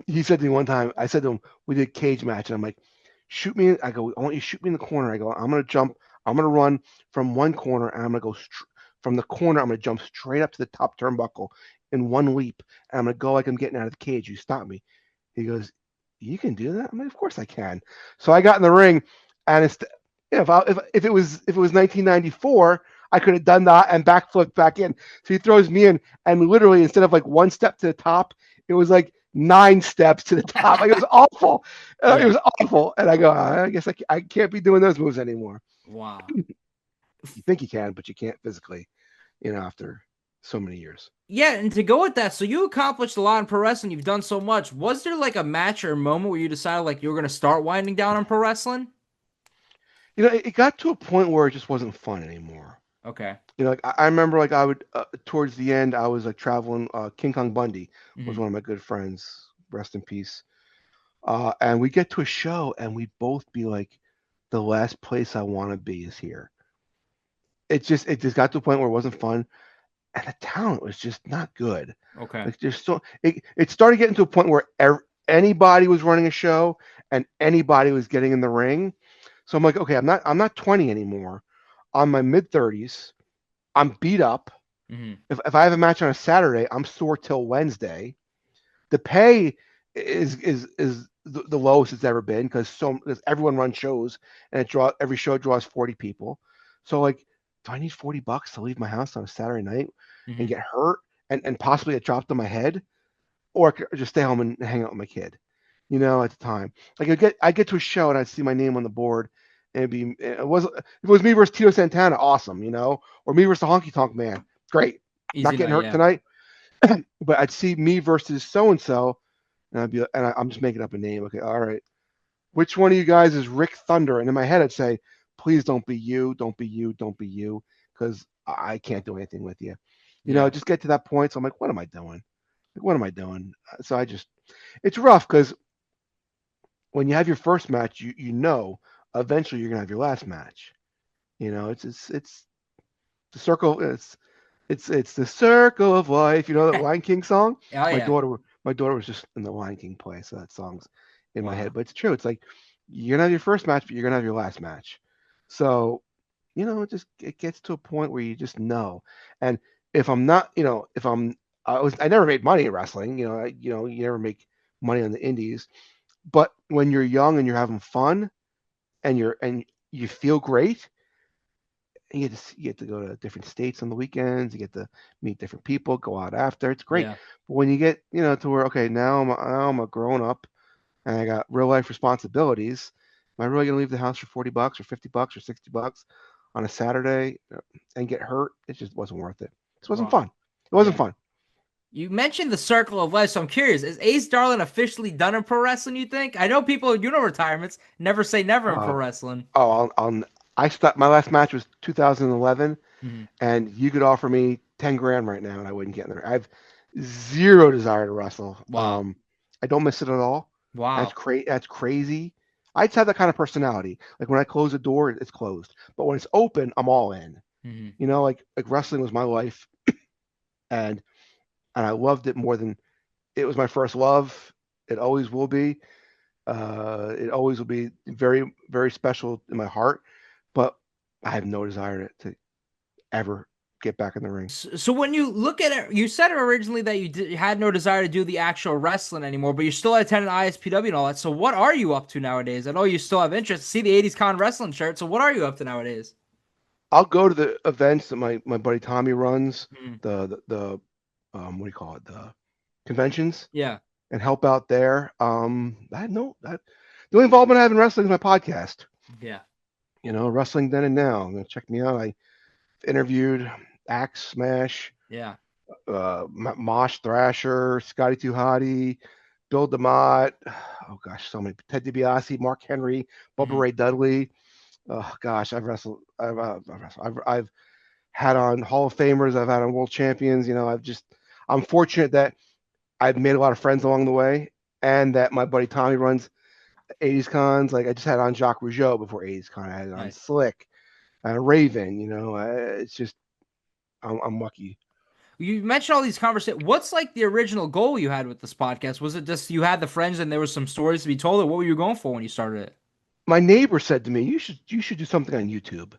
He said to me one time, I said to him, we did cage match, and I'm like, shoot me. I go, I want you to shoot me in the corner. I go, I'm going to jump. I'm going to run from one corner, and I'm going to go from the corner. I'm going to jump straight up to the top turnbuckle in one leap, and I'm going to go like I'm getting out of the cage. You stop me. He goes, you can do that? I'm like, of course I can. So I got in the ring, and it's, if it was 1994, I could have done that and backflipped back in. So he throws me in, and literally instead of like one step to the top, it was like 9 steps to the top. Like it was awful. Yeah. It was awful. And I go, I guess I can't be doing those moves anymore. Wow. You think you can, but you can't physically, after so many years. Yeah, and to go with that, so you accomplished a lot in pro wrestling. You've done so much. Was there like a match or a moment where you decided like you were going to start winding down on pro wrestling? It got to a point where it just wasn't fun anymore. Okay. Like I remember, like I would towards the end, I was like traveling. King Kong Bundy was one of my good friends. Rest in peace. And we get to a show, and we'd both be like, "The last place I want to be is here." It just got to a point where it wasn't fun, and the talent was just not good. Okay. Like it started getting to a point where anybody was running a show and anybody was getting in the ring. So I'm like, okay, I'm not 20 anymore. I'm my mid-30s. I'm beat up. Mm-hmm. If I have a match on a Saturday, I'm sore till Wednesday. The pay is the lowest it's ever been because everyone runs shows, and every show draws 40 people. So like, do I need $40 to leave my house on a Saturday night and get hurt and possibly get dropped on my head, or just stay home and hang out with my kid? At the time, like I get to a show and I'd see my name on the board. And if it was me versus Tito Santana, awesome, or me versus the Honky Tonk Man, great. Easy not getting hurt tonight. But I'd see me versus so and so, and I'm just making up a name. Okay, all right. Which one of you guys is Rick Thunder? And in my head, I'd say, please don't be you, don't be you, don't be you, because I can't do anything with you. Just get to that point. So I'm like, what am I doing? What am I doing? So it's rough because when you have your first match, eventually you're gonna have your last match. It's the circle. It's the circle of life. The Lion King song. Oh, My daughter was just in the Lion King play, so that song's in my head. But it's true. It's like you're gonna have your first match, but you're gonna have your last match. So it gets to a point where you just know. And if I'm not, I never made money in wrestling. You never make money on the indies. But when you're young and you're having fun, and you feel great, and you get to go to different states on the weekends, you get to meet different people, go out after, it's great. Yeah. But when you get to where, okay, now I'm a grown up and I got real life responsibilities, Am I really going to leave the house for $40 or $50 or $60 on a Saturday and get hurt? It just wasn't worth it. It wasn't fun. It wasn't fun. You mentioned the circle of life, so I'm curious: is Ace Darlin officially done in pro wrestling? You think? I know people, retirements never say never in pro wrestling. I stopped. My last match was 2011, Mm-hmm. and you could offer me 10 grand right now, and I wouldn't get in there. I have zero desire to wrestle. Wow. I don't miss it at all. Wow. That's crazy. I just have that kind of personality. Like when I close a door, it's closed, but when it's open, I'm all in. Mm-hmm. You know, like wrestling was my life, and I loved it more than it was my first love. It always will be. It always will be very, very special in my heart, but I have no desire to ever get back in the ring. So when you look at it, you said originally that you had no desire to do the actual wrestling anymore, but you still attended ISPW and all that. So what are you up to nowadays? I know you still have interest. See the 80s Con wrestling shirt. So what are you up to nowadays? I'll go to the events that my buddy Tommy runs, Mm-hmm. the what do you call it, the conventions. Yeah. And help out there. The only involvement I have in wrestling is my podcast. Yeah. You know, Wrestling Then and Now. Check me out. I interviewed Axe Smash. Yeah. Mosh Thrasher, Scotty Too Hottie, Bill DeMott. Oh gosh, so many. Ted DiBiase, Mark Henry, Bubba Ray Dudley. Oh gosh, I've wrestled. I've had on Hall of Famers. I've had on world champions. You know, I'm fortunate that I've made a lot of friends along the way, and that my buddy Tommy runs 80s cons. Like I just had on Jacques Rougeau before 80s con. I had on Slick, Raven. You know, it's just I'm lucky. You mentioned all these conversations. What's like the original goal you had with this podcast? Was it just you had the friends and there was some stories to be told, or what were you going for when you started it? My neighbor said to me, "You should do something on YouTube,"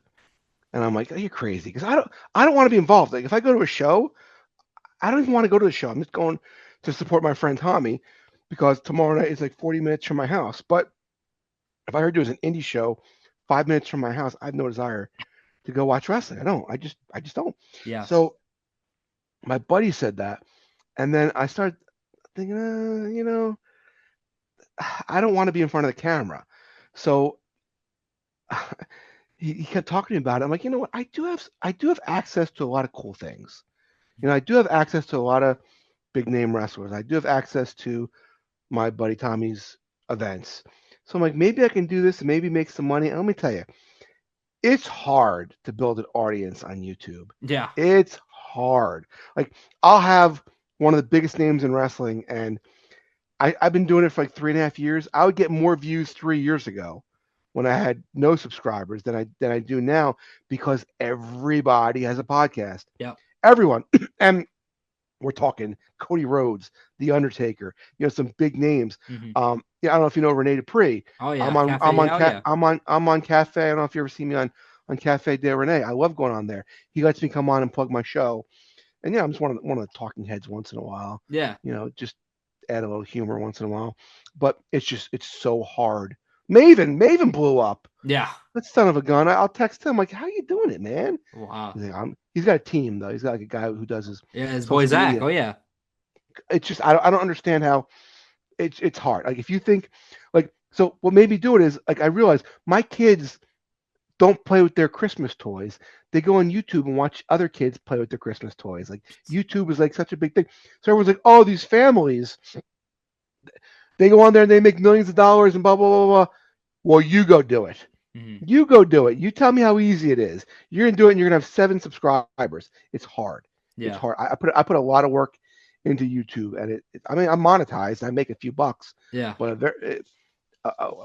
and I'm like, "Are you crazy?" Because I don't want to be involved. Like if I go to a show, I don't even want to go to the show. I'm just going to support my friend Tommy because tomorrow night is like 40 minutes from my house. But if I heard it was an indie show 5 minutes from my house, I have no desire to go watch wrestling. I don't. I just don't. Yeah. So my buddy said that, and then I started thinking, you know, I don't want to be in front of the camera. So he kept talking to me about it. I'm like, you know what? I do have access to a lot of cool things. You know, I do have access to a lot of big name wrestlers. I do have access to my buddy Tommy's events. So I'm like, maybe I can do this and maybe make some money. And let me tell you, it's hard to build an audience on YouTube. Yeah. It's hard. Like I'll have one of the biggest names in wrestling, and I've been doing it for like 3.5 years. I would get more views 3 years ago when I had no subscribers than I do now, because everybody has a podcast. Yeah. Everyone. And we're talking Cody Rhodes, The Undertaker, you know, some big names. Mm-hmm. Yeah, I don't know if you know Rene Dupree. Oh yeah. I'm on Cafe. I don't know if you ever see me on Cafe de Rene. I love going on there. He lets me come on and plug my show. And yeah, I'm just one of the talking heads once in a while. Yeah. You know, just add a little humor once in a while. But it's so hard. Maven blew up. Yeah. That son of a gun. I'll text him like, "How you doing it, man?" Wow. He's got a team though. He's got like a guy who does his boy Zach. Media. Oh yeah. It's just I don't understand how it's hard. Like if you think like, so what made me do it is like I realized my kids don't play with their Christmas toys. They go on YouTube and watch other kids play with their Christmas toys. Like YouTube is like such a big thing. So everyone's like, "Oh, these families, they go on there and they make millions of dollars and blah blah blah blah." Well, you go do it. Mm-hmm. You go do it. You tell me how easy it is. You're gonna do it, and you're gonna have 7 subscribers. It's hard. Yeah. It's hard. I put a lot of work into YouTube, and I mean, I'm monetized. I make a few bucks. Yeah. But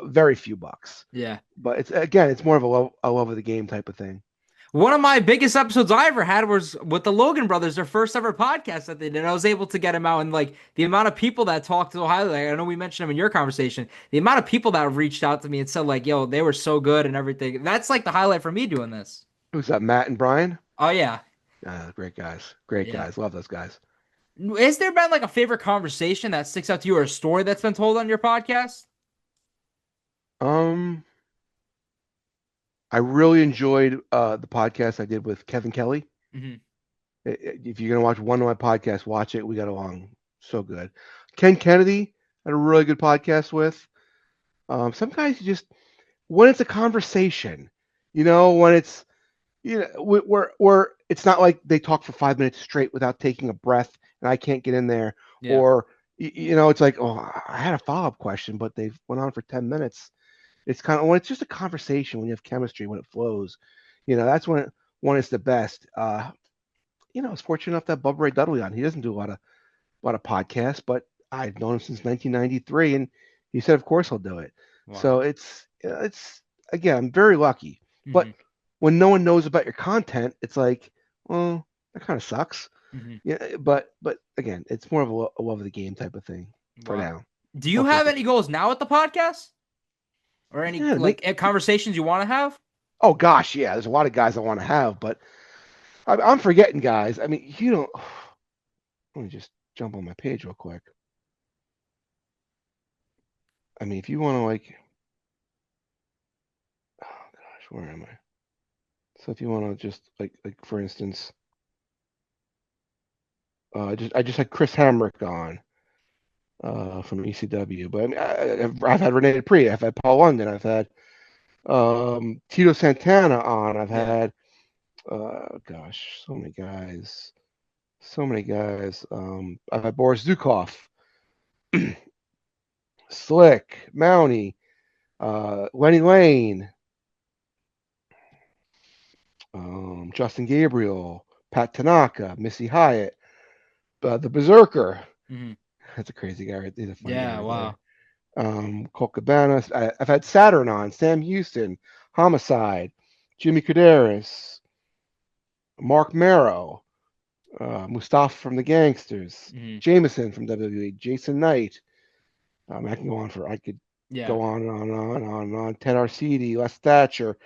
very few bucks. Yeah. But it's more of a love of the game type of thing. One of my biggest episodes I ever had was with the Logan brothers, their first ever podcast that they did. I was able to get them out, and like the amount of people that talked so highly, like, I know we mentioned them in your conversation, the amount of people that reached out to me and said like, "Yo, they were so good" and everything. That's like the highlight for me doing this. Who's that? Matt and Brian? Oh yeah. Great guys. Great guys. Love those guys. Has there been like a favorite conversation that sticks out to you, or a story that's been told on your podcast? I really enjoyed the podcast I did with Kevin Kelly. Mm-hmm. If you're gonna watch one of my podcasts, watch it. We got along so good. Ken Kennedy had a really good podcast with. Some guys when it's a conversation, when it's, where it's not like they talk for 5 minutes straight without taking a breath and I can't get in there, or, it's like, oh, I had a follow-up question, but they've went on for 10 minutes. It's kind of when it's just a conversation, when you have chemistry, when it flows, that's when it's the best. I was fortunate enough to have Bubba Ray Dudley on. He doesn't do a lot of podcasts, but I've known him since 1993, and he said, of course, he'll do it. Wow. So it's again, I'm very lucky. Mm-hmm. But when no one knows about your content, it's like, well, that kind of sucks. Mm-hmm. Yeah, but again, it's more of a love of the game type of thing for now. Do you have any goals now with the podcast, or any conversations you want to have? Oh gosh, yeah. There's a lot of guys I want to have, but I'm forgetting guys. I mean, let me just jump on my page real quick. I mean, if you want to oh gosh, where am I? So if you want to just like for instance, I just had Chris Hamrick on from ECW, but I mean, I've had Rene Dupree, I've had Paul London, I've had Tito Santana on, I've had gosh, so many guys. I've had Boris Zukov, Slick, Mountie, Lenny Lane, Justin Gabriel, Pat Tanaka, Missy Hyatt, the Berserker. Mm-hmm. That's a crazy guy, right? He's a funny guy, wow. Colt Cabana. I've had Saturn on, Sam Houston, Homicide, Jimmy Kuderis, Mark Marrow, Mustafa from the Gangsters, Jameson from WWE, Jason Knight. I could go on go on and on. Ted Arcidi, Les Thatcher,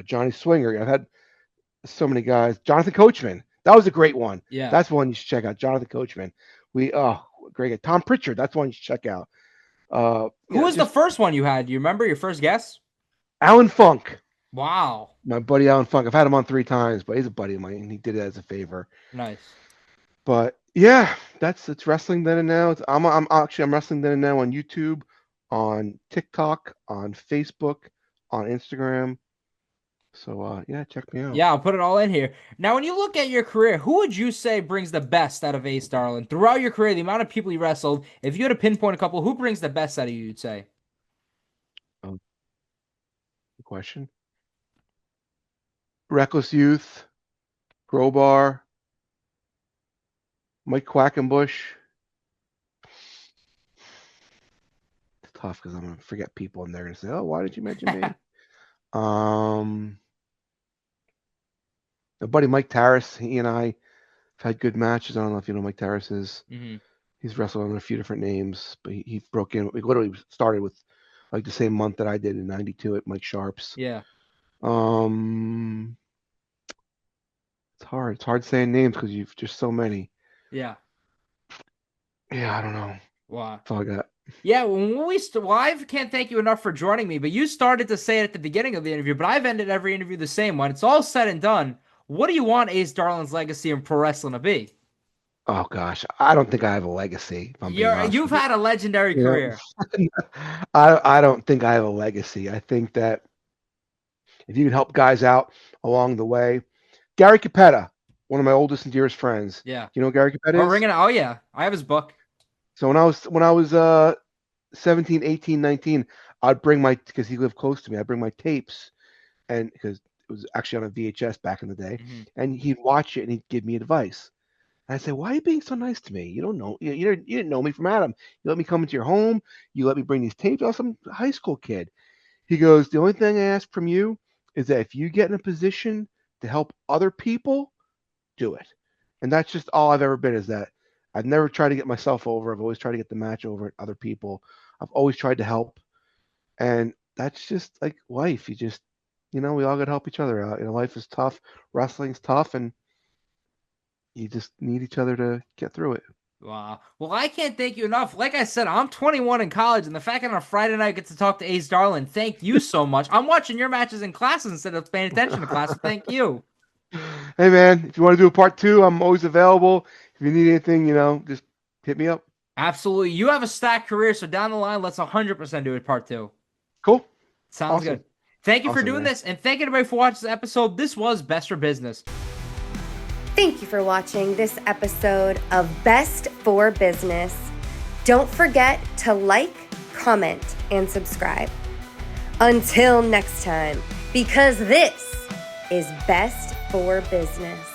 Johnny Swinger. I've had so many guys. Jonathan Coachman. That was a great one. Yeah. That's one you should check out. Jonathan Coachman. Great. Tom Pritchard. That's one you should check out. Who was the first one you had? Do you remember your first guest? Alan Funk. Wow. My buddy Alan Funk. I've had him on 3 times, but he's a buddy of mine, and he did it as a favor. Nice. But yeah, it's wrestling then and now. I'm wrestling then and now on YouTube, on TikTok, on Facebook, on Instagram. So check me out. Yeah, I'll put it all in here. Now, when you look at your career, who would you say brings the best out of Ace Darlin? Throughout your career, the amount of people you wrestled, if you had to pinpoint a couple, who brings the best out of you, you'd say? Good question. Reckless Youth, Crowbar, Mike Quackenbush. It's tough because I'm going to forget people and they're going to say, oh, why did you mention me? My buddy Mike Tarras, he and I have had good matches. I don't know if you know Mike Tarras is. Mm-hmm. He's wrestled on a few different names, but he broke in. We literally started with like the same month that I did in '92 at Mike Sharpe's. Yeah. It's hard. It's hard saying names because you've just so many. Yeah. Yeah, I don't know. Wow. That's all I got. Yeah, I can't thank you enough for joining me, but you started to say it at the beginning of the interview, but I've ended every interview the same. When it's all said and done, what do you want Ace Darlin's legacy in pro wrestling to be? Oh gosh, I don't think I have a legacy. You've had a legendary career. I don't think I have a legacy. I think that if you could help guys out along the way, Gary Capetta, one of my oldest and dearest friends. Yeah, you know who Gary Capetta is? Oh yeah, I have his book. So when I was 17, 18, 19, I'd bring because he lived close to me. I'd bring my tapes, and because it was actually on a VHS back in the day, and he'd watch it and he'd give me advice. And I'd say, "Why are you being so nice to me? You don't know, you didn't know me from Adam. You let me come into your home. You let me bring these tapes. I was some high school kid." He goes, "The only thing I ask from you is that if you get in a position to help other people, do it." And that's just all I've ever been. Is that I've never tried to get myself over. I've always tried to get the match over at other people. I've always tried to help, and that's just like life. You just, we all got to help each other out. Life is tough. Wrestling's tough, and you just need each other to get through it. Wow. Well, I can't thank you enough. Like I said, I'm 21 in college, and the fact that on a Friday night I get to talk to Ace Darlin, thank you so much. I'm watching your matches in classes instead of paying attention to class. Thank you. Hey, man, if you want to do a part 2, I'm always available. If you need anything, just hit me up. Absolutely. You have a stacked career, so down the line, let's 100% do it part 2. Cool. Sounds Awesome. good. Thank you for Awesome, doing man. this, and thank you everybody for watching this episode. This was Best for Business. Thank you for watching this episode of Best for Business. Don't forget to like, comment, and subscribe. Until next time, because this is Best for Business.